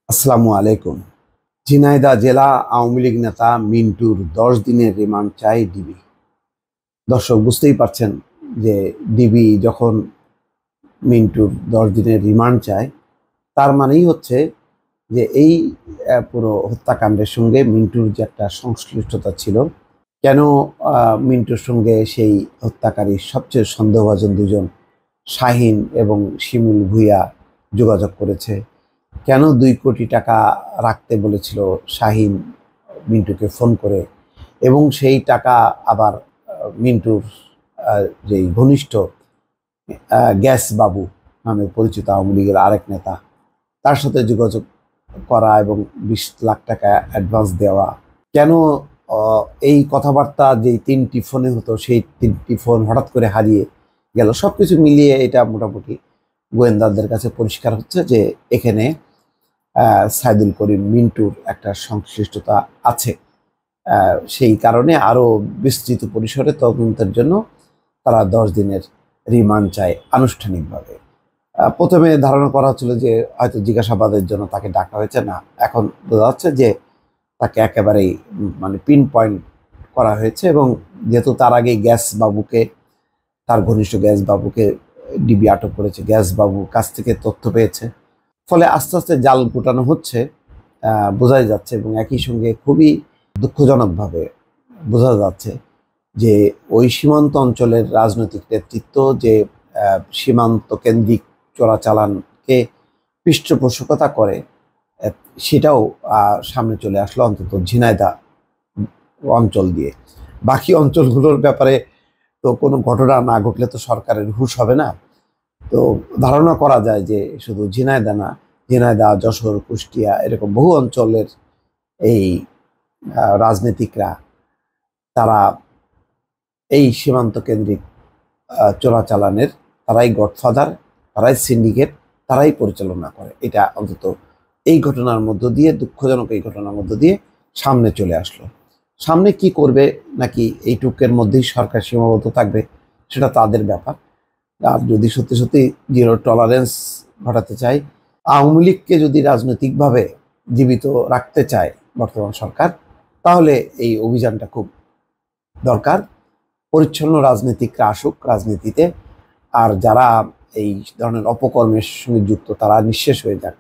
আসসালামু আলাইকুম। ঝিনাইদহ জেলা আওয়ামী লীগ নেতা মিন্টুর 10 দিনের রিমান্ড চায় ডিবি। দর্শক বুঝতেই পারছেন যে ডিবি যখন মিন্টুর 10 দিনের রিমান্ড চায়, তার মানেই হচ্ছে যে এই পুরো হত্যাকাণ্ডের সঙ্গে মিন্টুর যে একটা সংশ্লিষ্টতা ছিল। কেন মিন্টুর সঙ্গে সেই হত্যাকারী সবচেয়ে সন্দেহভাজন দুজন শাহিন এবং শিমুল ভূঁইয়া যোগাযোগ করেছে, কেন 2 কোটি টাকা রাখতে বলেছিল শাহিন মিন্টুকে ফোন করে, এবং সেই টাকা আবার মিন্টুর যেই ঘনিষ্ঠ গ্যাস বাবু নামে পরিচিত আওয়ামী লীগের আরেক নেতা, তার সাথে যোগাযোগ করা এবং 20 লাখ টাকা অ্যাডভান্স দেওয়া, কেন এই কথাবার্তা যেই 3টি ফোনে হতো সেই 3টি ফোন হঠাৎ করে হারিয়ে গেল, সব কিছু মিলিয়ে এটা মোটামুটি গোয়েন্দাদের কাছে পরিষ্কার হচ্ছে যে এখানে সাইদুল করিম মিন্টুর একটা সংশ্লিষ্টতা আছে। সেই কারণে আরও বিস্তৃত পরিসরে তদন্তের জন্য তারা 10 দিনের রিমান্ড চায় আনুষ্ঠানিকভাবে। প্রথমে ধারণা করা হচ্ছিল যে হয়তো জিজ্ঞাসাবাদের জন্য তাকে ডাকা হয়েছে, না, এখন বোঝা যাচ্ছে যে তাকে একেবারেই মানে পিন পয়েন্ট করা হয়েছে, এবং যেহেতু তার আগে গ্যাস বাবুকে, তার ঘনিষ্ঠ গ্যাস বাবুকে ডিবি আটক করেছে, গ্যাস বাবুর কাছ থেকে তথ্য পেয়েছে, ফলে আস্তে আস্তে জাল গোটানো হচ্ছে, বোঝাই যাচ্ছে। এবং একই সঙ্গে খুবই দুঃখজনকভাবে বোঝা যাচ্ছে যে ওই সীমান্ত অঞ্চলের রাজনৈতিক নেতৃত্ব যে সীমান্ত কেন্দ্রিক চোরাচালানকে পৃষ্ঠপোষকতা করে, সেটাও সামনে চলে আসলো, অন্তত ঝিনাইদহ অঞ্চল দিয়ে। বাকি অঞ্চলগুলোর ব্যাপারে তো কোনো ঘটনা না ঘটলে তো সরকারের হুঁশ হবে না। তো ধারণা করা যায় যে শুধু ঝিনাইদহ না, ঝিনাইদহ, যশোর, কুষ্টিয়া, এরকম বহু অঞ্চলের এই রাজনীতিকরা, তারা এই সীমান্ত কেন্দ্রিক চোরাচালানের, তারাই গডফাদার, তারাই সিন্ডিকেট, তারাই পরিচালনা করে। এটা অন্তত এই ঘটনার মধ্য দিয়ে, দুঃখজনক এই ঘটনার মধ্য দিয়ে সামনে চলে আসলো। সামনে কি করবে, নাকি এইটুকের মধ্যেই সরকার সীমাবদ্ধ থাকবে, সেটা তাদের ব্যাপার। আর যদি সত্যি সত্যি জিরো টলারেন্স ঘটাতে চায়, আওয়ামী লীগকে যদি রাজনৈতিকভাবে জীবিত রাখতে চায় বর্তমান সরকার, তাহলে এই অভিযানটা খুব দরকার। পরিচ্ছন্ন রাজনীতিকরা আসুক রাজনীতিতে, আর যারা এই ধরনের অপকর্মের সঙ্গে যুক্ত তারা নিঃশেষ হয়ে যাক,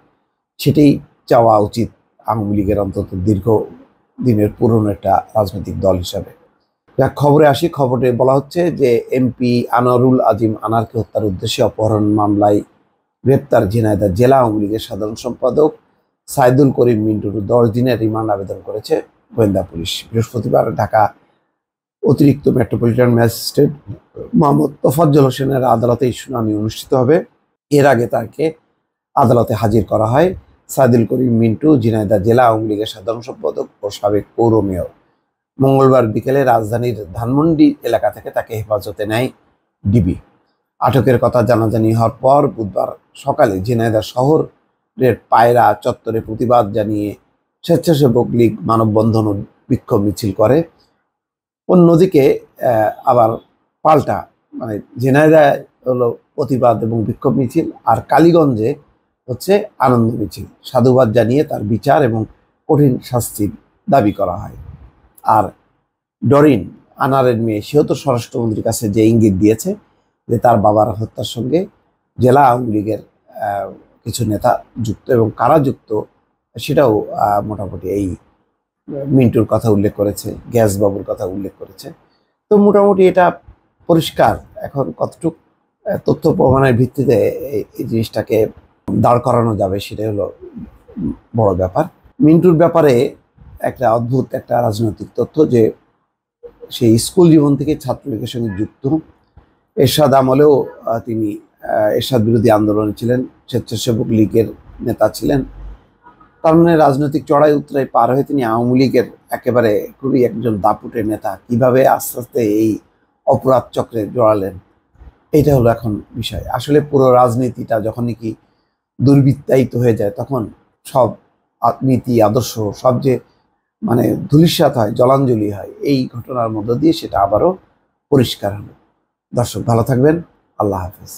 সেটাই চাওয়া উচিত আওয়ামী লীগের, অন্তত দীর্ঘ দিনের পুরনো একটা রাজনৈতিক দল হিসাবে। যা খবরে আসি, খবরে বলা হচ্ছে যে এমপি আনোয়ারুল আজিম আনারকে হত্যার উদ্দেশ্যে অপহরণ মামলায় গ্রেপ্তার ঝিনাইদহ জেলা আওয়ামী লীগের সাধারণ সম্পাদক সাইদুল করিম মিন্টুর 10 দিনের রিমান্ড আবেদন করেছে গোয়েন্দা পুলিশ। বৃহস্পতিবার ঢাকা অতিরিক্ত মেট্রোপলিটন ম্যাজিস্ট্রেট মোহাম্মদ তোফাজ্জল হোসেনের আদালতে এই শুনানি অনুষ্ঠিত হবে। এর আগে তাকে আদালতে হাজির করা হয় সাইদুল করিম মিন্টু, ঝিনাইদহ জেলা আওয়ামী লীগের সাধারণ সম্পাদক ও সাবেক পৌর মেয়র। মঙ্গলবার বিকেলে রাজধানীর ধানমন্ডি এলাকা থেকে তাকে হেফাজতে নেয় ডিবি। আটকের কথা জানাজানি হওয়ার পর বুধবার সকালে ঝিনাইদহ শহরের পায়রা চত্বরে প্রতিবাদ জানিয়ে স্বেচ্ছাসেবক লীগ মানববন্ধন ও বিক্ষোভ মিছিল করে। অন্যদিকে আবার পাল্টা, মানে ঝিনাইদহ হলো প্রতিবাদ এবং বিক্ষোভ মিছিল, আর কালীগঞ্জে হচ্ছে আনন্দ মিছিল, সাধুবাদ জানিয়ে তার বিচার এবং কঠিন শাস্তির দাবি করা হয়। আর ডরিন, আনারের মেয়ে, সেও তো স্বরাষ্ট্রমন্ত্রীর কাছে যে ইঙ্গিত দিয়েছে যে তার বাবার হত্যার সঙ্গে জেলা আওয়ামী লীগের কিছু নেতা যুক্ত, এবং কারা যুক্ত সেটাও মোটামুটি এই মিন্টুর কথা উল্লেখ করেছে, গ্যাস বাবুর কথা উল্লেখ করেছে। তো মোটামুটি এটা পরিষ্কার। এখন কতটুকু তথ্য প্রমাণের ভিত্তিতে এই জিনিসটাকে দাঁড় করানো যাবে, সেটাই হলো বড় ব্যাপার। মিন্টুর ব্যাপারে একটা অদ্ভুত একটা রাজনৈতিক তথ্য, যে সেই স্কুল জীবন থেকে ছাত্রলীগের সঙ্গে যুক্ত। এরশাদ আমলেও তিনি এরশাদ বিরোধী আন্দোলনে ছিলেন, স্বেচ্ছাসেবক লীগের নেতা ছিলেন। তার মানে রাজনৈতিক চড়াই উতরাই পার হয়ে তিনি আওয়ামী লীগের একেবারে খুবই একজন দাপুটে নেতা। কিভাবে আস্তে আস্তে এই অপরাধ চক্রে জড়ালেন, এটা হলো এখন বিষয়। আসলে পুরো রাজনীতিটা যখন নাকি দুর্বৃত্তায়িত হয়ে যায়, তখন সব নীতি আদর্শ সব যে মানে ধূলিসাৎ হয়, জলাঞ্জলি হয়, এই ঘটনার মধ্য দিয়ে সেটা আবারও পরিষ্কার হলো। দর্শক ভালো থাকবেন, আল্লাহ হাফেজ।